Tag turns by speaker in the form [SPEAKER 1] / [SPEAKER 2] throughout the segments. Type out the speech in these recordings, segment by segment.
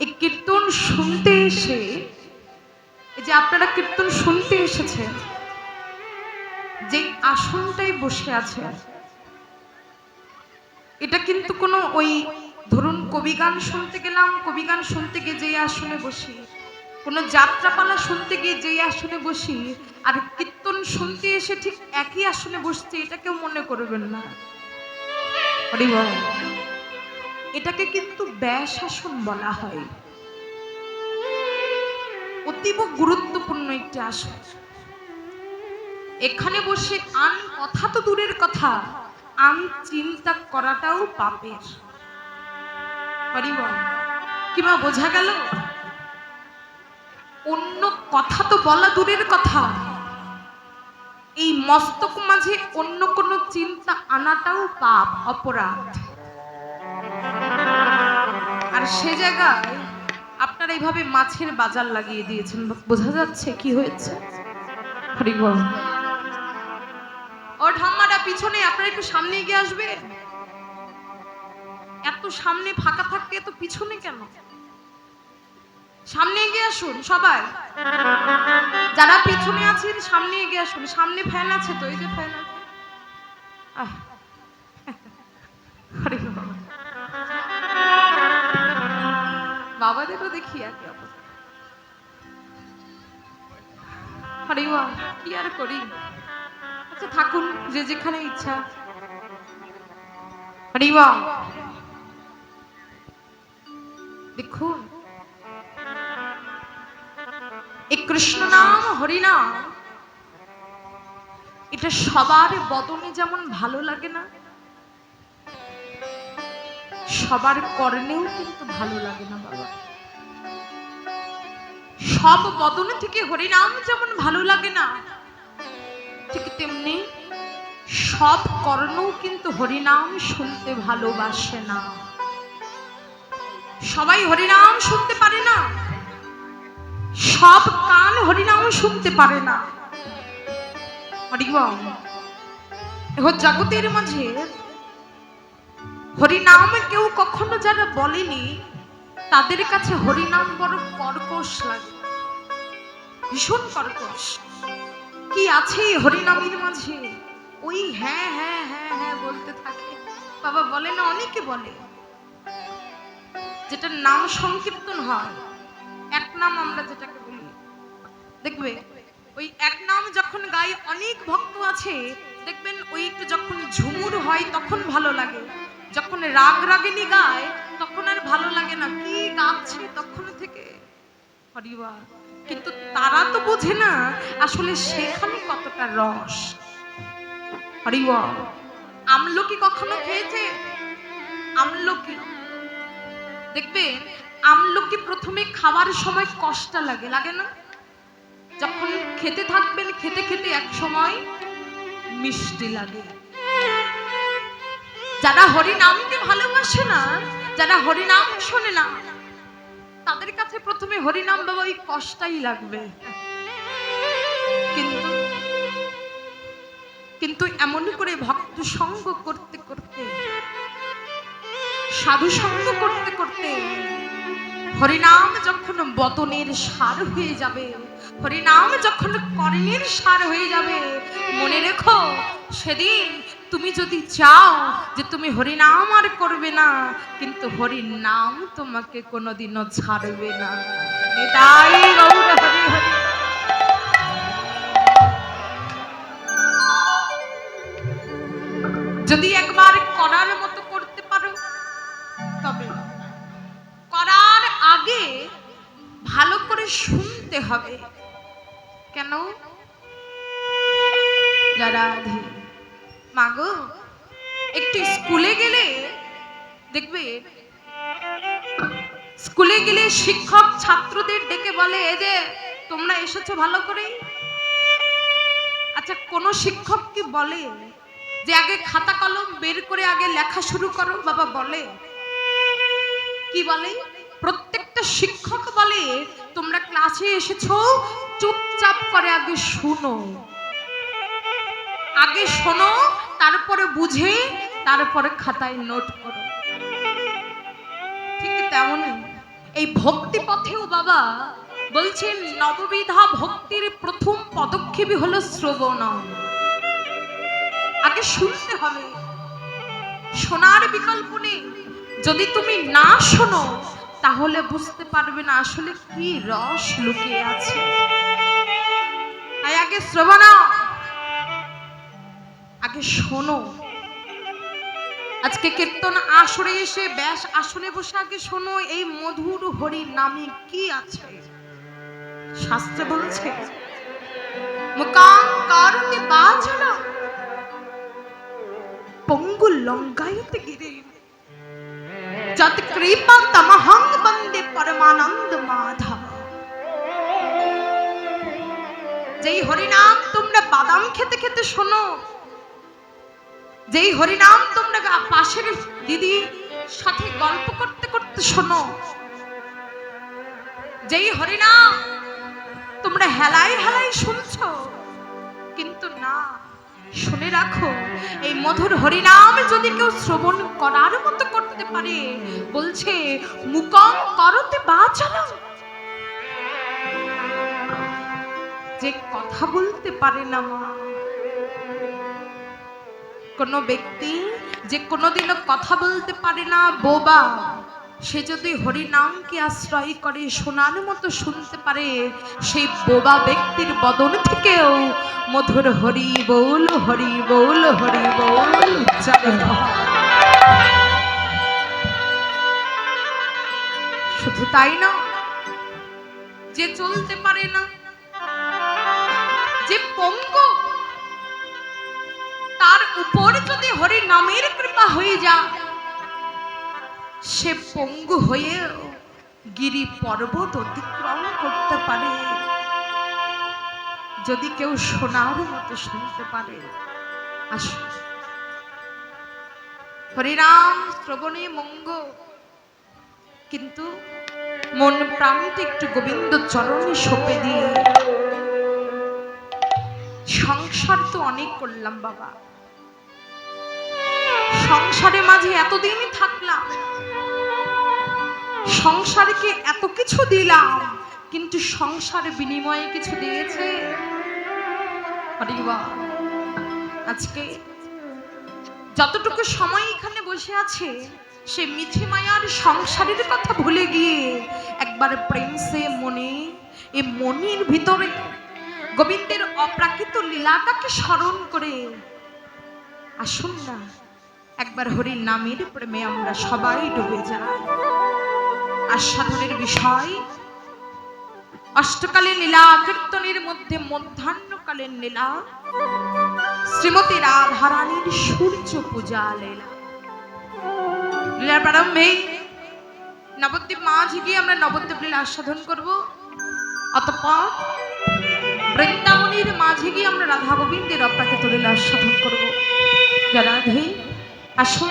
[SPEAKER 1] এই কীর্তন শুনতে এসে, এই যে আপনারা কীর্তন শুনতে এসেছেন, যে আসনটাই বসে আছে, এটা কিন্তু কোনো ওই ধরুন কবিগান শুনতে গেলাম, কবিগান শুনতে গিয়ে যেই আসনে বসি, কোনো যাত্রাপালা শুনতে গিয়ে যেই আসনে বসি, আর কীর্তন শুনতে এসে ঠিক একই আসনে বসছি, এটা কেউ মনে করবেন না। এটাকে কিন্তু ব্যাসাসন বলা হয়। অতীব গুরুত্বপূর্ণ একটি আসন। এখানে বসে আন কথা তো দূরের কথা, আন চিন্তা করাটাও পাপের। কিংবা বোঝা গেল, অন্য কথা তো বলা দূরের কথা, এই মস্তক মাঝে অন্য কোনো চিন্তা আনাটাও পাপ, অপরাধ। আর সে জায়গায় আপনারা এইভাবে মাছের বাজার লাগিয়ে দিয়েছেন, বোঝা যাচ্ছে কি হয়েছে। হরিবল। ও ঠাম্মাটা পিছনে, আপনারা একটু সামনে এগিয়ে আসবে। এত সামনে ফাঁকা থাকতে এত পিছনে কেন? সামনে এগিয়ে আসুন সবাই, যারা পিছনে আছেন সামনে এগিয়ে আসুন। সামনে ফ্যান আছে তো, এই যে ফ্যান আছে। বাবাদেরও দেখি একই অবস্থা। হরিবা, কি আর করি, আচ্ছা থাকুন যে যেখানে ইচ্ছা। হরিবা, দেখুন এই কৃষ্ণ নাম, হরিনাম, এটা সবার বদনে যেমন ভালো লাগে না, সবার কর্ণেও কিন্তু ভালো লাগে না বাবা। সব বদনে থেকে হরিনাম যেমন ভালো লাগে না, ঠিক তেমনি সব কর্ণও কিন্তু হরিনাম শুনতে ভালোবাসে না। সবাই হরিনাম শুনতে পারে না, সব কান হরিনাম শুনতে পারে না। জগতের মাঝে হরিনাম কেউ কখনো যারা বলেনি, তাদের কাছে হরিনাম বড় কর্কশ লাগে, ভীষণ কর্কশ। কি আছে এই হরিনামের মাঝে? ওই হ্যাঁ হ্যাঁ হ্যাঁ হ্যাঁ বলতে থাকে। বাবা বলে না, অনেকে বলে, যেটা নাম সংকীর্তন হয়, এক নাম আমরা যেটাকে বলি, দেখবে ওই এক নাম যখন গাই, অনেক ভক্ত আছে দেখবেন, ওই একটু যখন ঝুমুর হয় তখন ভালো লাগে, যখন রাগ রাগিনী গায় তখন আর ভালো লাগে না। কি গাচ্ছে তখন থেকে, হরিবা। কিন্তু তারা তো বোঝে না আসলে সেখানে কতটা রস। হরিবা, আমলকি কখনো খেয়েছে? আমলকি দেখবে, আমলকি প্রথমে খাওয়ার সময় কষ্ট লাগে, লাগে না? যখন খেতে থাকবেন, খেতে খেতে এক সময় মিষ্টি লাগে। যারা হরিনামকে ভালোবাসে না, যারা হরিনাম শোনে না, তাদের কাছে প্রথমে হরিনাম বাবা ওই কষ্টাই লাগবে। কিন্তু এমন করে ভক্ত সঙ্গ করতে করতে, সাধু সঙ্গ করতে করতে হরিনাম যখন বদনের সার হয়ে যাবে, হরিনাম যখন কর্ণের সার হয়ে যাবে, মনে রেখো সেদিন তুমি যদি চাও যে তুমি হরিনাম আর করবে না, কিন্তু হরিনাম তোমাকে কোনোদিনও ছাড়বে না। এটাই গৌর হরি হরি। যদি একবার করার মতো করতে পারো, তবে করার আগে ভালো করে শুনতে হবে। কেন? যারা মাগো একটু স্কুলে গেলে দেখবে, স্কুলে গেলে শিক্ষক ছাত্রদের ডেকে বলে, এই যে তোমরা এসেছো ভালো করে। আচ্ছা, কোন শিক্ষক কি বলে যে আগে খাতা কলম বের করে আগে লেখা শুরু করো? বাবা বলে কি বলে? প্রত্যেকটা শিক্ষক বলে তোমরা ক্লাসে এসেছো, চুপচাপ করে আগে শুনো, আগে শোনো, তারপরে বুঝে তারপরে খাতায় নোট করো। ঠিক তেমনই এই ভক্তি পথেও বাবা বলছেন নববিধা ভক্তির প্রথম পদক্ষেপই হলো শ্রবণ। আগে শুনতে হবে, শোনার বিকল্প নেই। যদি তুমি না শোনো তাহলে বুঝতে পারবে না আসলে কি রস লুকিয়ে আছে। তাই আগে শ্রবণ, আগে শোনো। আজকে কীর্তন আসরে এসে ব্যাস আসনে বসে আগে শোনো এই মধুর হরি নামে কি আছে। শাস্ত্রে বলছে মুকাং কারুতি বাচনা পঙ্গু লঙ্কায়তে গিরে যত কৃপা তমহং বন্দে পরমানন্দ মাধব। যেই হরিনাম তোমরা বাদাম খেতে খেতে শোনো, যেই হরিনাম তোমরা পাশের দিদি সাথে গল্প করতে করতে শোনো, যেই হরিনাম তোমরা হেলাই হেলাই শুনছো, কিন্তু না, শুনে রাখো এই মধুর হরিনাম যদি কেউ শ্রবণ করার মতো করতে পারে, বলছে মুকং করতে বাচনা, যে কথা বলতে পারে না মা, কোন ব্যক্তি যে কোনোদিনও কথা বলতে পারে না, বোবা, সে যদি হরিনামকে আশ্রয় করে শোনার মতো শুনতে পারে, সেই বোবা ব্যক্তির বদন থেকেও মধুর হরি বল হরি বল হরি বল উচ্চারিত হয়। শুধু তাই না, যে চলতে পারে না, যে পঙ্গু, তার উপর যদি হরি নামের কৃপা হয়ে যায়, সে পঙ্গু হয়ে গিরি পর্বত অতিক্রম করতে পারে, যদি কেউ শোনার মতো শুনতে পারে। আসুন হরিনাম শ্রবণে মঙ্গ, কিন্তু মন প্রাণটা একটু গোবিন্দ চরণে সঁপে দিয়ে। সংসার তো অনেক করলাম বাবা, সংসারের মাঝে এতদিন থাকলাম, সংসারকে এত কিছু দিলাম, কিন্তু সংসার বিনিময়ে কিছু দিয়েছে? আজকে যতটুকু সময় এখানে বসে আছে, সে মিঠি মায়ার সংসারের কথা ভুলে গিয়ে একবার প্রেম সে মনে, এ মনের ভিতরে গোবিন্দের অপ্রাকৃত লীলাটাকে স্মরণ করে আসুন না, একবার হরির নামের প্রেমে আমরা সবাই ডুবে যাই। আস্বাদনের বিষয় অষ্টকালীন লীলা কীর্তনের মধ্যে মধ্যাহ্নকালীন লীলা শ্রীমতী রাধারানীর সূর্য পূজা লীলা। লীলার প্রারম্ভে নবদ্বীপ মাঝে গিয়ে আমরা নবদ্বীপ লীলা আস্বাদন করব, অতঃপর বৃন্দাবনের মাঝে গিয়ে আমরা রাধা গোবিন্দের অপ্রাকৃত লীলা আস্বাদন করব। রাধে আসুন,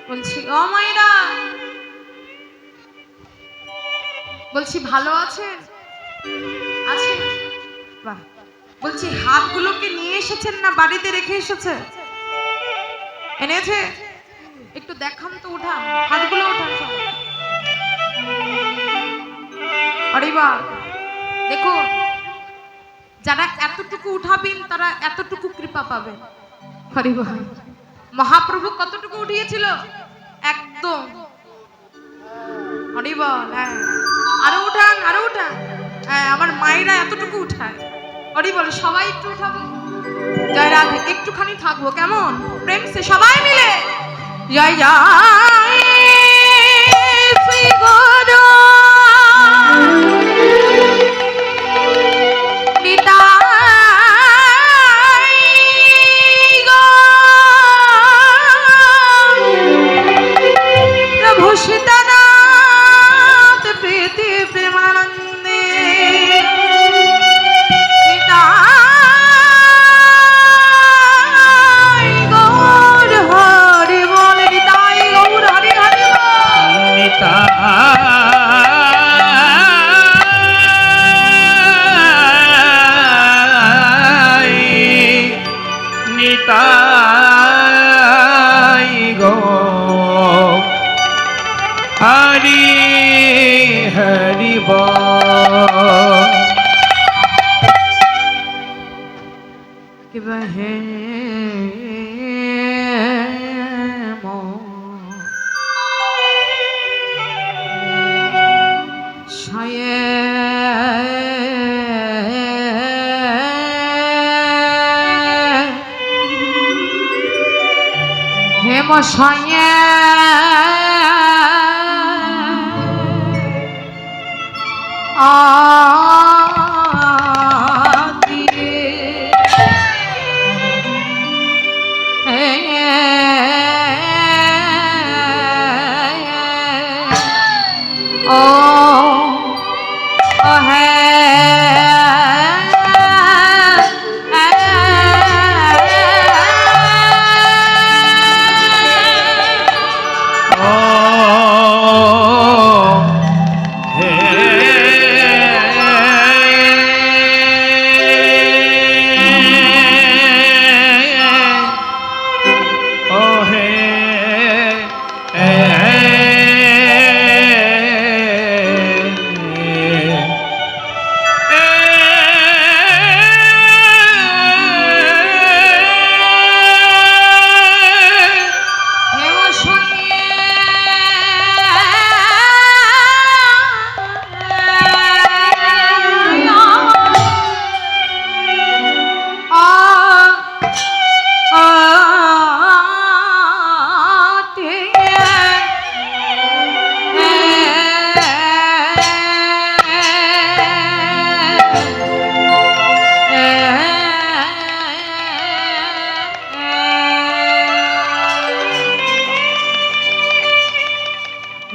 [SPEAKER 1] বলছি ও মায়েরা, বলছি ভালো আছে? আছে? বাহ। বলছি হাতগুলোকে নিয়ে এসেছেন না বাড়িতে রেখে এসেছে? এনেছে? একটু দেখান তো, উঠান হাতগুলো, উঠান সব। আরে বাহ, দেখুন, যারা এতটুকু উঠাবেন তারা এতটুকু কৃপা পাবেন। হরি বাহ। মহাপ্রভু কতটুকু উঠিয়েছিল? একদম। হরি বল। হ্যাঁ, আরো উঠান, আরো উঠান। হ্যাঁ, আমার মায়েরা এতটুকু উঠায়। হরি বল, সবাই একটু উঠাবো। জয় রাধে, একটুখানি থাকবো, কেমন? প্রেম সে সবাই মিলে জয় জয় শ্রী গুরু সীতানাথ প্রীতি প্রেমানন্দে গৌর হরি বল, নিতাই গৌর হরি হরি।
[SPEAKER 2] হরি
[SPEAKER 1] কিবা হে মশায়ে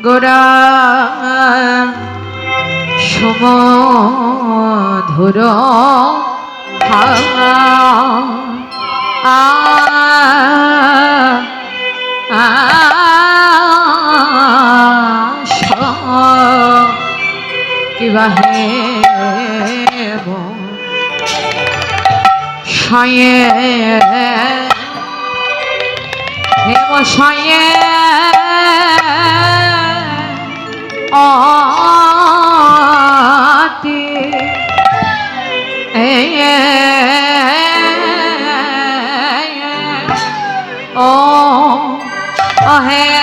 [SPEAKER 1] গোরা সমধুর কিবা হে সায়ে হে মশায়ে आते ओ है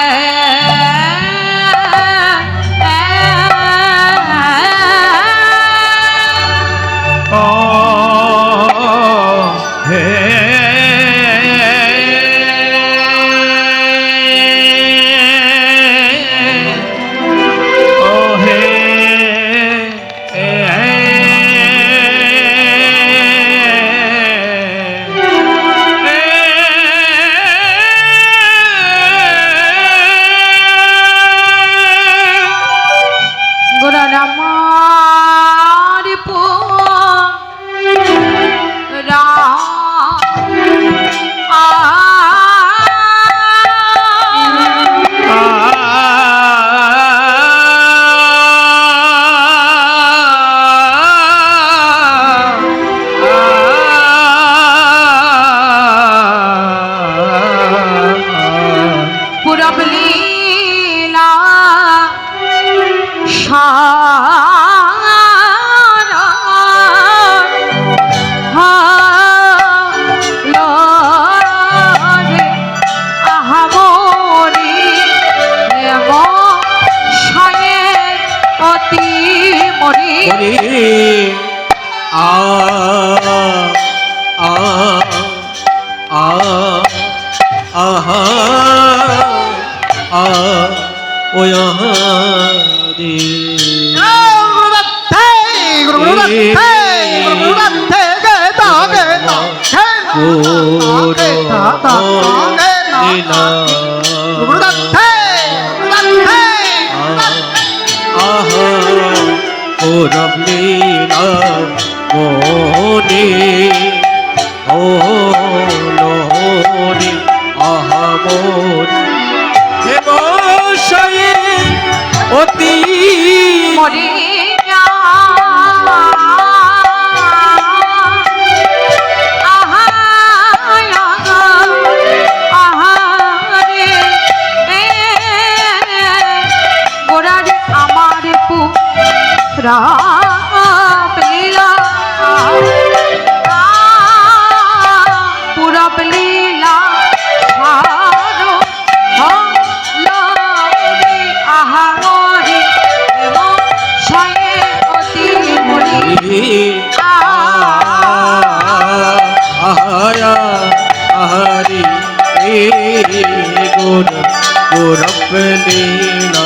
[SPEAKER 2] পুরবলীলা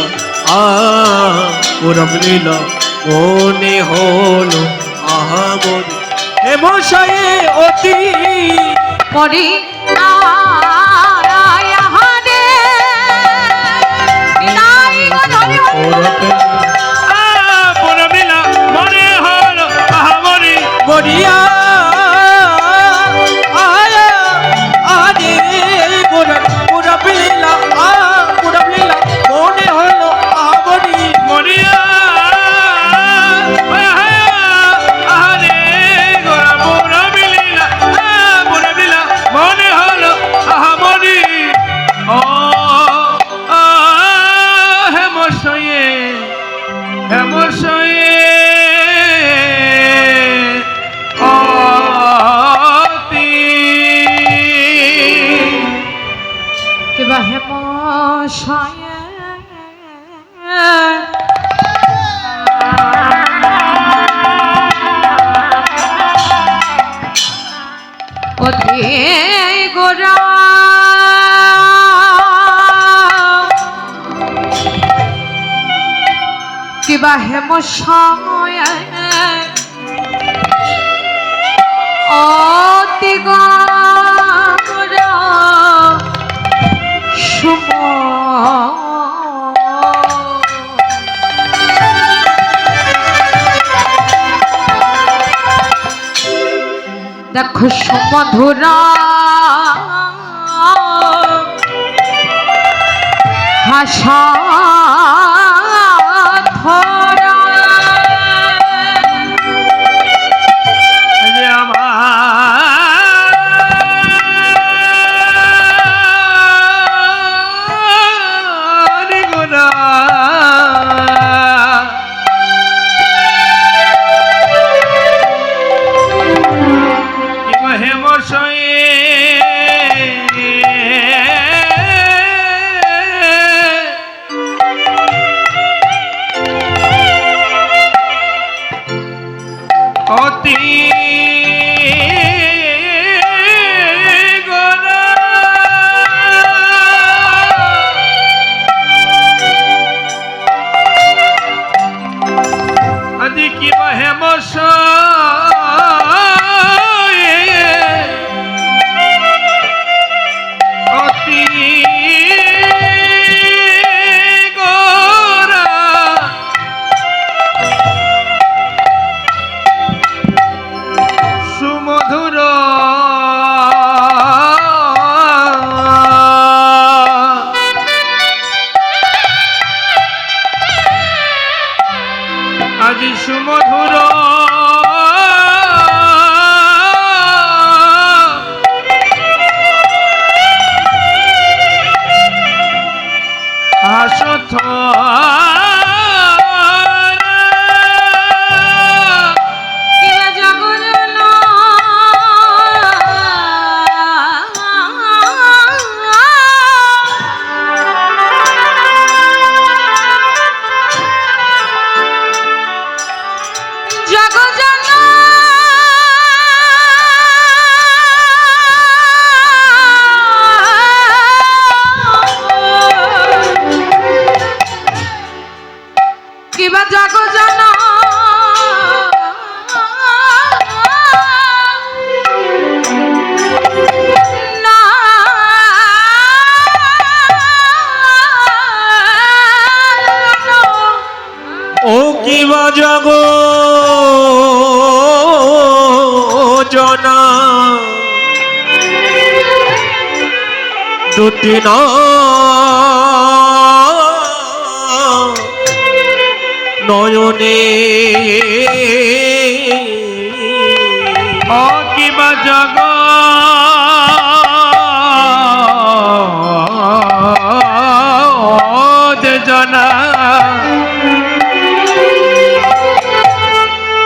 [SPEAKER 2] পুরবলীলা মনে হলো আহামরি হে মশায়ে অতি
[SPEAKER 1] পরে
[SPEAKER 2] পুরবলীলা মনে হলো আহামরি মরিয়া পুরবলীলা পুরবলীলা মনে হলো আহামরি মরিয়া মনে হলো আহামরি ও হেমশয়ে হেমশয়ে অতি
[SPEAKER 1] কিবা হেমশয়ে অতি গোরা কিবা হেমশয়ে অতি গোরা সুম দেখো সুমধুরা ভাষা ধরা
[SPEAKER 2] অতি গোরা আদি কিবা হেমশয়ে অতি গোরা সুমধুর আজি সুমধুর হাসথ
[SPEAKER 1] কিবা জাগো জানা না
[SPEAKER 2] ও কিবা জাগো জনা দুটি না নয়নে ও কিবা জগ জনা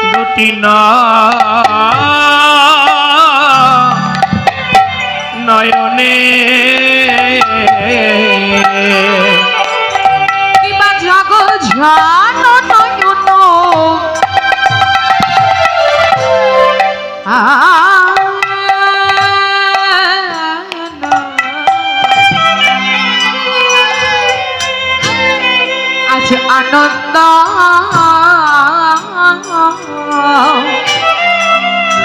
[SPEAKER 2] দুটি না নয়নে
[SPEAKER 1] কিবা জাগো জানো নয়ন আনন্দ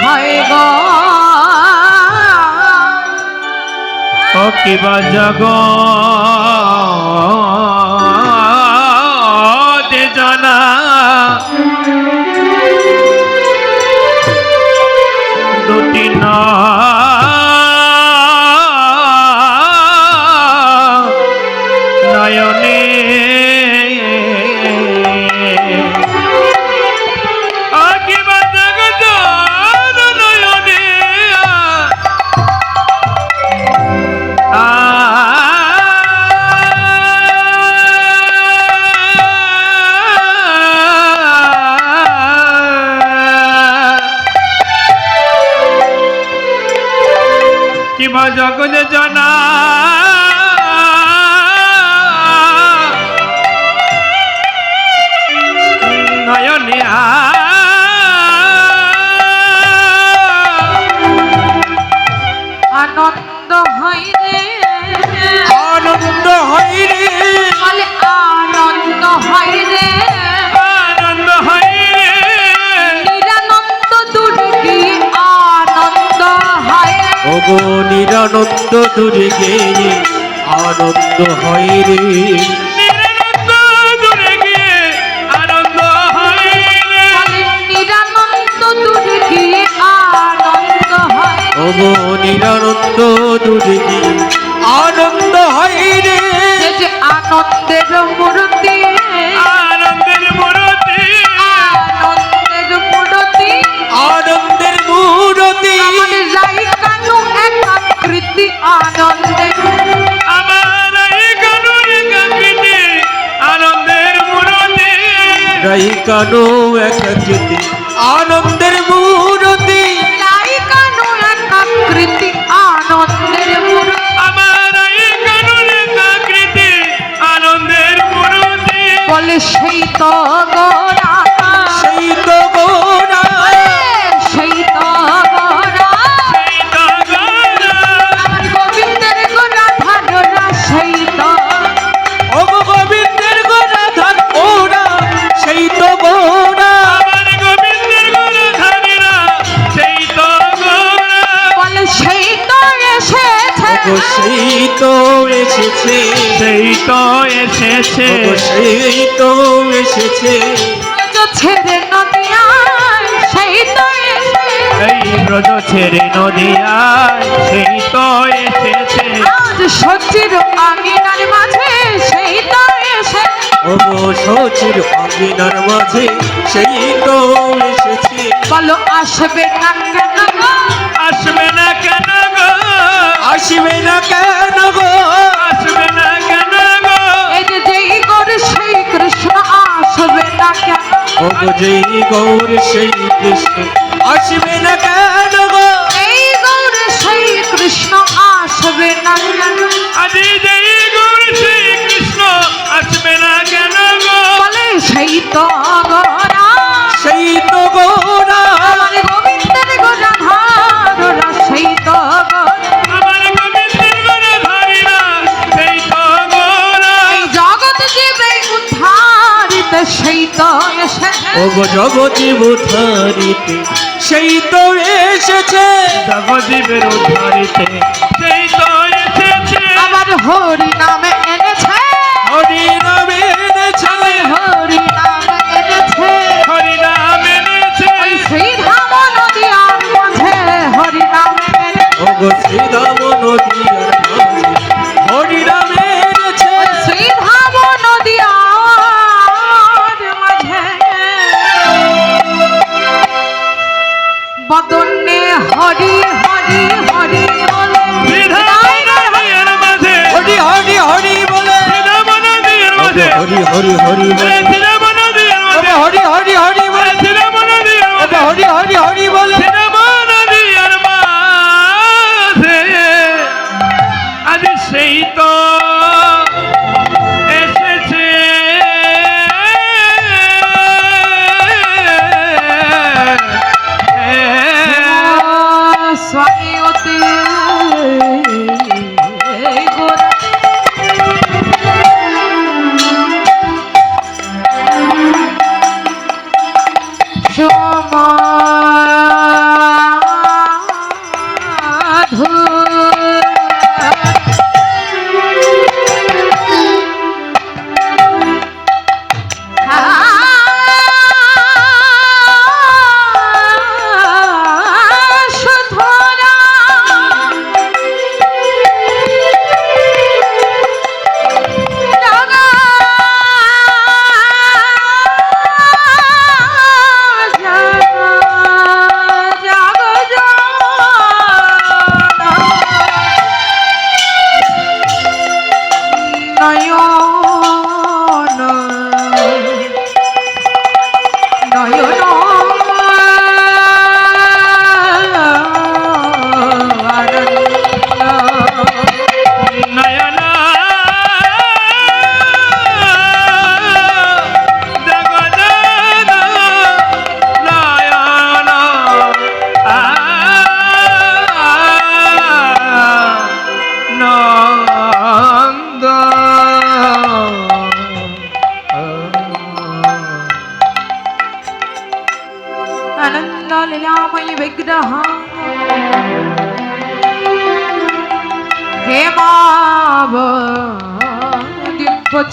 [SPEAKER 1] হয় গো
[SPEAKER 2] ও কিবা জগতে জানা দুটি নয়নে ও কিবা জগত নয়নে কিবা জগৎ জানা নয়নে
[SPEAKER 1] আনন্দ হয় রে
[SPEAKER 2] আনন্দ হয় রে
[SPEAKER 1] বলে আনন্দ হয় রে
[SPEAKER 2] আনন্দ হয় রে
[SPEAKER 1] নিরানন্দ দুর্গে আনন্দ হয় রে
[SPEAKER 3] ওগো নিরানন্দ দুর্গে আনন্দ হয় রে
[SPEAKER 2] নিরানন্দ দূরে গিয়ে আনন্দ হয় রে
[SPEAKER 1] বলে নিরানন্দ দুর্গে আনন্দ হয় রে।
[SPEAKER 3] ওগো নিরানন্দ দুর্গে আনন্দ হয় রে
[SPEAKER 1] সে যে আনন্দের মূর্তি
[SPEAKER 2] আনন্দের মূর্তি
[SPEAKER 1] আনন্দের মূর্তি
[SPEAKER 3] আনন্দের মূরতি
[SPEAKER 1] আমার রাই কানু এক আকৃতি আনন্দের
[SPEAKER 2] আমার এই কানুর কাকিতে আনন্দের মূর্তি
[SPEAKER 3] রাই কানো একচিতে আনন্দের মূরতি
[SPEAKER 1] রাই কানু এক আকৃতি আনন্দের মূর্তি
[SPEAKER 2] আমার এই কানুর কাকিতে আনন্দের মূর্তি
[SPEAKER 1] বলে সেই তো গোরা
[SPEAKER 3] সেই তো গোরা
[SPEAKER 1] সেই তো গোরা
[SPEAKER 2] সেই তো গৌর
[SPEAKER 1] আমার গোবিন্দের গোরা ধাররা সেই তো
[SPEAKER 3] ওগো গোবিন্দের গোরা ধার ওরা সেই তো গোরা
[SPEAKER 2] আমার গোবিন্দের গৌর ধারীরা সেই তো গৌর
[SPEAKER 1] বলে সেই তো এসেছে
[SPEAKER 3] ওগো সেই তো এসেছে
[SPEAKER 2] সেই তো এসেছে
[SPEAKER 3] ওগো সেই তো এসেছে
[SPEAKER 1] তো ছেড়ে নদিয়ায় সেই তো এসেছে
[SPEAKER 2] এই ব্রজ ছেড়ে নদিয়ায় সেই তো এসেছে
[SPEAKER 1] আজ সচির আঙিনার মাঝে সেই তো এসে
[SPEAKER 3] ওগো সচির অঙ্গিনার মাঝে সেই তো এসেছে
[SPEAKER 1] বলো আসবে না কেন গো?
[SPEAKER 2] আসবে না কেন গো
[SPEAKER 3] আসবে না কেন গো
[SPEAKER 2] আসবে না কেন গো
[SPEAKER 1] এই যে যেই গৌর সেই কৃষ্ণ আসবে না কেন
[SPEAKER 3] ওগো যেই গৌর সেই কৃষ্ণ আসবে না কেন গো
[SPEAKER 1] এই গৌর সেই কৃষ্ণ আসবে না কেন
[SPEAKER 2] আজি যেই গৌর শ্রী কৃষ্ণ আসবে না কেন গো
[SPEAKER 1] বলে সেই তো গোরা
[SPEAKER 3] সেই তো গোরা
[SPEAKER 1] আমার গোবিন্দের গোরা ধাররা সেই তো গোরা
[SPEAKER 2] আমার গোবিন্দের গৌর ধারীরা সেই তো গৌর
[SPEAKER 1] এই জগৎ জীবে উদ্ধারিত সেই তো এসে
[SPEAKER 3] ওগো জগতি বুধারিতে সেই তো এসেছে
[SPEAKER 2] জগজীবের উদ্ধারিতে সেই তো এসেছে
[SPEAKER 1] আবার হরি নামে এনেছে
[SPEAKER 3] হরি নামে এনেছে
[SPEAKER 1] হরি নামে এনেছে
[SPEAKER 2] হরি নাম এনেছে
[SPEAKER 1] ওই শ্রীধাম নদিয়ার মাঝে হরি নামে এনেছে
[SPEAKER 3] ওগো শ্রীরাম নদীর মাঝে হরি নামে এনেছে
[SPEAKER 1] ওই শ্রীধাম নদিয়ার মাঝে বদনে হরি হরি হরি বলে
[SPEAKER 2] শ্রীধামের মাঝে
[SPEAKER 3] হরি হরি হরি বলে
[SPEAKER 2] শ্রীধাম নদীর
[SPEAKER 3] ওগো
[SPEAKER 2] মাঝে
[SPEAKER 3] হরি হরি হরি বলে
[SPEAKER 2] শ্রীধাম নদীর মাঝে
[SPEAKER 3] ওগো হরি হরি হরি বলে
[SPEAKER 2] শ্রীধাম নদীর
[SPEAKER 3] ওগো
[SPEAKER 2] মাঝে
[SPEAKER 3] হরি হরি হরি বলে
[SPEAKER 2] শ্রীধাম নদীর মাঝে আজ সেই তো এসেছে
[SPEAKER 1] স্বামী অতি গোরা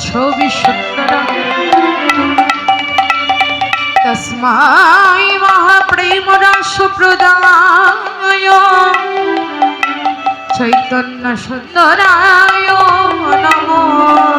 [SPEAKER 1] ছবি সুন্দর তস্মাই মহাপ্রেম রাস প্রদায় চৈতন্য সুন্দরায় নমঃ।